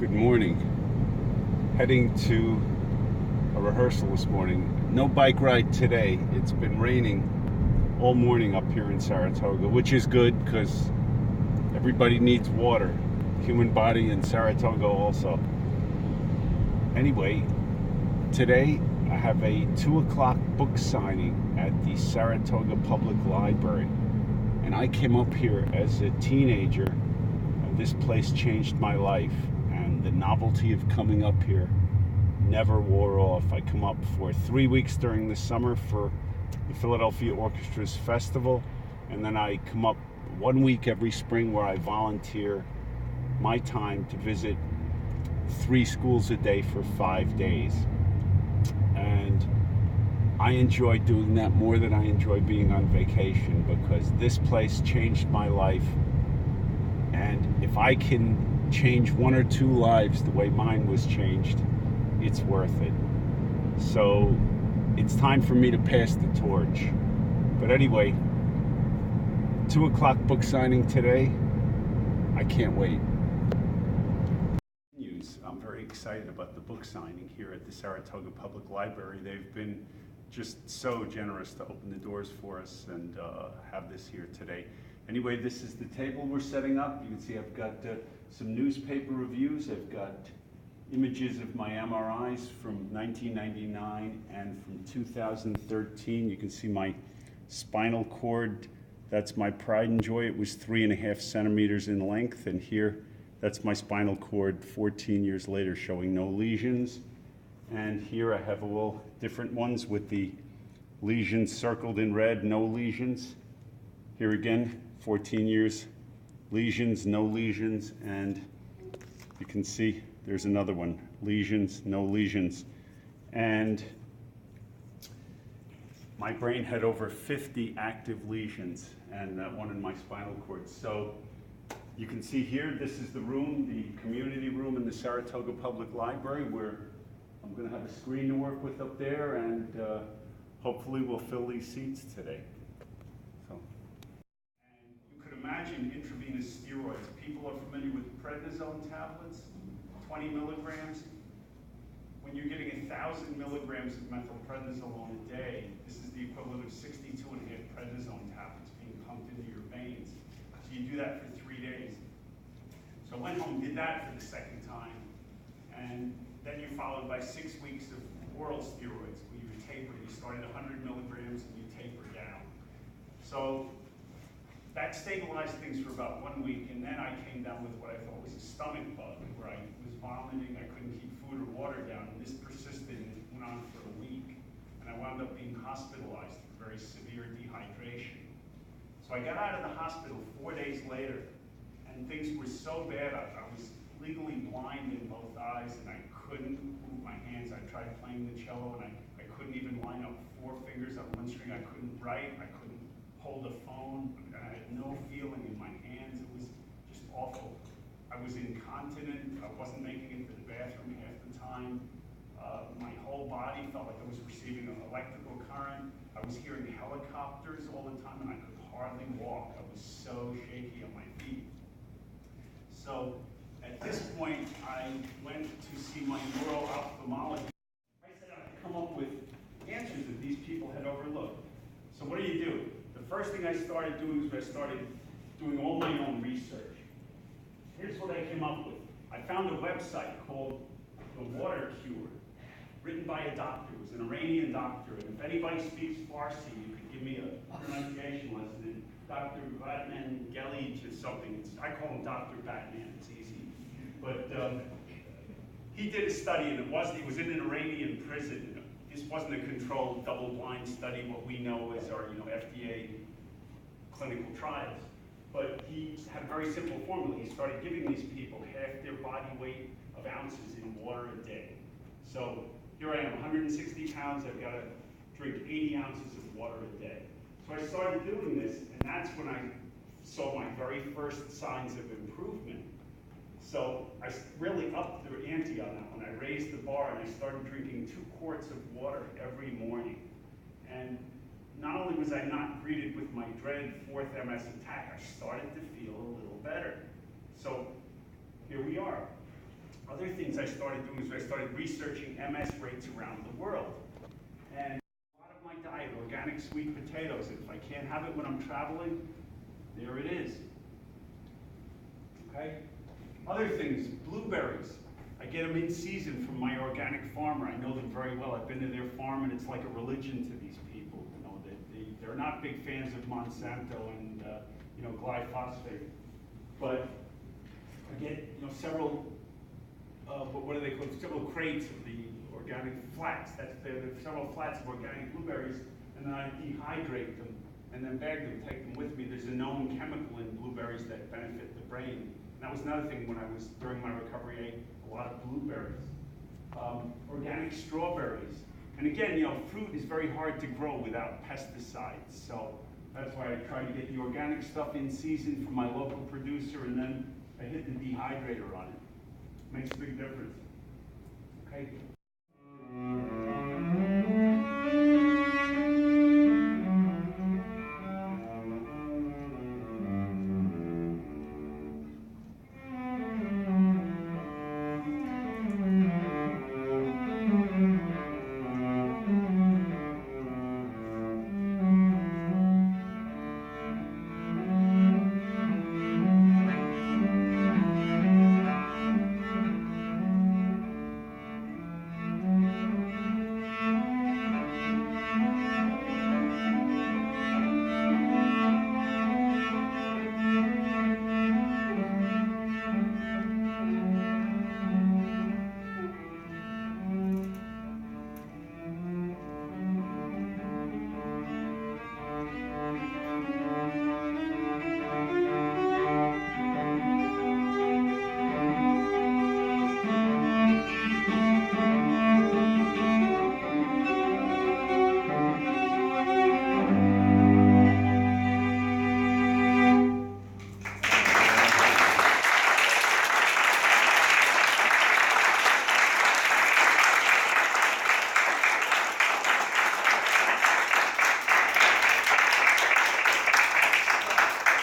Good morning. Heading to a rehearsal this morning. No bike ride today. It's been raining all morning up here in Saratoga, which is good because everybody needs water. Human body in Saratoga also. Anyway, today I have a 2 o'clock book signing at the Saratoga Public Library. And I came up here as a teenager. This place changed my life. And the novelty of coming up here never wore off. I come up for 3 weeks during the summer for the Philadelphia Orchestra's festival, and then I come up 1 week every spring where I volunteer my time to visit 3 schools a day for 5 days. And I enjoy doing that more than I enjoy being on vacation, because this place changed my life. And if I can change 1 or 2 lives the way mine was changed, it's worth it. So it's time for me to pass the torch. But anyway, 2 o'clock book signing today. I can't wait. I'm very excited about the book signing here at the Saratoga Public Library. They've been just so generous to open the doors for us and have this here today. Anyway, this is the table we're setting up. You can see I've got some newspaper reviews. I've got images of my MRIs from 1999 and from 2013. You can see my spinal cord. That's my pride and joy. It was 3.5 centimeters in length, and here, that's my spinal cord 14 years later, showing no lesions. And here I have all different ones with the lesions circled in red, no lesions. Here again, 14 years, lesions, no lesions, and you can see there's another one, lesions, no lesions. And my brain had over 50 active lesions, and that one in my spinal cord. So you can see here, this is the room, the community room in the Saratoga Public Library, where I'm going to have a screen to work with up there, and hopefully we'll fill these seats today. So. And you could imagine intravenous steroids. People are familiar with prednisone tablets, 20 milligrams. When you're getting 1,000 milligrams of methylprednisolone a day, this is the equivalent of 62.5 prednisone tablets being pumped into your veins. So you do that for 3 days. So I went home and did that for the second time. And then you're followed by 6 weeks of oral steroids where you taper. You start at 100 milligrams and you taper down. So that stabilized things for about 1 week, and then I came down with what I thought was a stomach bug, where I was vomiting, I couldn't keep food or water down, and this persisted and it went on for a week. And I wound up being hospitalized for very severe dehydration. So I got out of the hospital 4 days later, and things were so bad, I was legally blind in both eyes, and I couldn't move my hands. I tried playing the cello, and I couldn't even line up 4 fingers on one string. I couldn't write, I couldn't hold a phone. I had no feeling in my hands. It was just awful. I was incontinent. I wasn't making it to the bathroom half the time. My whole body felt like I was receiving an electrical current. I was hearing helicopters all the time, and I could hardly walk. I was so shaky on my feet. So at this point, I went to see my neuro-ophthalmologist. I said I could come up with answers that these people had overlooked. So what do you do? The first thing I started doing was I started doing all my own research. Here's what I came up with. I found a website called The Water Cure, written by a doctor. It was an Iranian doctor. And if anybody speaks Farsi, you could give me a pronunciation lesson. Dr. Batman Gelij or something. I call him Dr. Batman. It's easy. But he did a study, and he was in an Iranian prison. This wasn't a controlled double-blind study, what we know as our FDA clinical trials. But he had a very simple formula. He started giving these people half their body weight of ounces in water a day. So here I am, 160 pounds. I've got to drink 80 ounces of water a day. So I started doing this, and that's when I saw my very first signs of improvement. So I really upped the ante on that one. I raised the bar, and I started drinking 2 quarts of water every morning. And not only was I not greeted with my dreaded 4th MS attack, I started to feel a little better. So here we are. Other things I started doing is I started researching MS rates around the world. And a lot of my diet, organic sweet potatoes, if I can't have it when I'm traveling, there it is. Okay? Other things, blueberries. I get them in season from my organic farmer. I know them very well. I've been to their farm, and it's like a religion to these people. You know, they're not big fans of Monsanto and you know, glyphosate. But I get, you know, several, what do they call it? Several crates of the organic flats. There's several flats of organic blueberries, and then I dehydrate them and then bag them, take them with me. There's a known chemical in blueberries that benefit the brain. And that was another thing when I was, during my recovery, I ate a lot of blueberries. Organic strawberries. And again, you know, fruit is very hard to grow without pesticides. So that's why I try to get the organic stuff in season from my local producer, and then I hit the dehydrator on it. Makes a big difference. Okay,